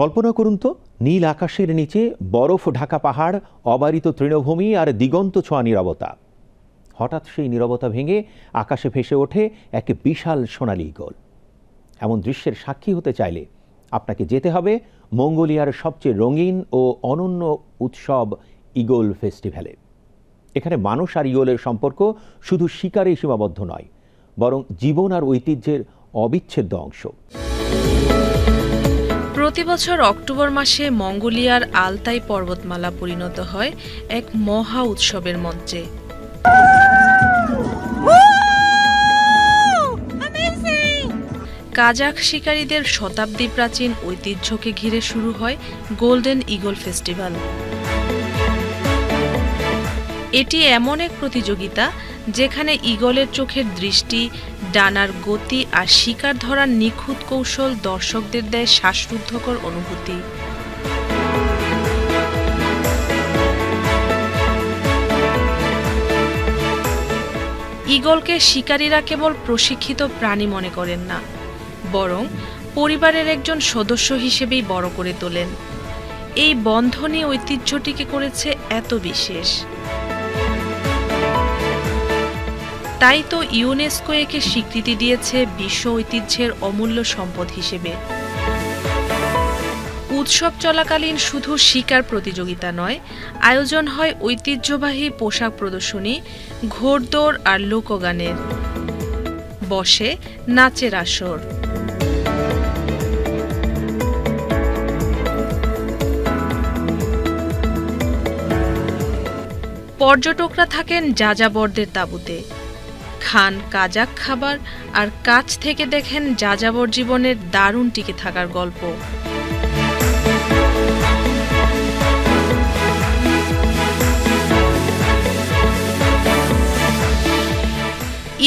কল্পনা করুন তো, নীল আকাশের নিচে বরফ ঢাকা পাহাড়, অবারিত তৃণভূমি আর দিগন্ত ছোঁয়া নীরবতা। হঠাৎ সেই নীরবতা ভেঙে আকাশে ভেসে ওঠে এক বিশাল সোনালী ঈগল। এমন দৃশ্যের সাক্ষী হতে চাইলে আপনাকে যেতে হবে মঙ্গোলিয়ার সবচেয়ে রঙিন ও অনন্য উৎসব ঈগল ফেস্টিভ্যালে। এখানে মানুষ আর ঈগলের সম্পর্ক শুধু শিকারেই সীমাবদ্ধ নয়, বরং জীবন আর ঐতিহ্যের অবিচ্ছেদ্য অংশ। প্রতি বছর অক্টোবর মাসে মঙ্গোলিয়ার আলতাই পর্বতমালা পরিণত হয় এক মহা উৎসবের মঞ্চে। কাজাখ শিকারীদের শতাব্দী প্রাচীন ঐতিহ্যকে ঘিরে শুরু হয় গোল্ডেন ঈগল ফেস্টিভ্যাল। এটি এমন এক প্রতিযোগিতা যেখানে ঈগলের চোখের দৃষ্টি, ডানার গতি আর শিকার ধরার নিখুঁত কৌশল দর্শকদের দেয় শ্বাসরুদ্ধকর অনুভূতি। ঈগলকে শিকারীরা কেবল প্রশিক্ষিত প্রাণী মনে করেন না, বরং পরিবারের একজন সদস্য হিসেবেই বড় করে তোলেন। এই বন্ধনই ঐতিহ্যটিকে করেছে এত বিশেষ। তাই তো ইউনেস্কো একে স্বীকৃতি দিয়েছে বিশ্ব ঐতিহ্যের অমূল্য সম্পদ হিসেবে। উৎসব চলাকালীন শুধু শিকার প্রতিযোগিতা নয়, আয়োজন হয় ঐতিহ্যবাহী পোশাক প্রদর্শনী, ঘোড়দৌড় আর লোকগানের। বসে নাচের আসর। পর্যটকরা থাকেন যাযাবরদের তাঁবুতে, খান কাজাক খাবার আর কাছ থেকে দেখেন যাযাবর জীবনের দারুণ টিকে থাকার গল্প।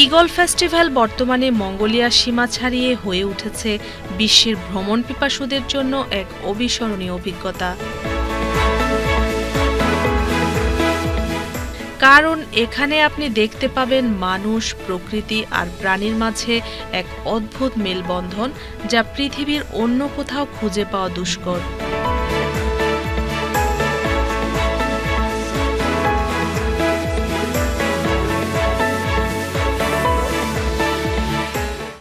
ঈগল ফেস্টিভ্যাল বর্তমানে মঙ্গোলিয়ার সীমা ছাড়িয়ে হয়ে উঠেছে বিশ্বের ভ্রমণ পিপাসুদের জন্য এক অবিস্মরণীয় অভিজ্ঞতা। কারণ এখানে আপনি দেখতে পাবেন মানুষ, প্রকৃতি আর প্রাণীর মাঝে এক অদ্ভুত মেলবন্ধন, যা পৃথিবীর অন্য কোথাও খুঁজে পাওয়া দুষ্কর।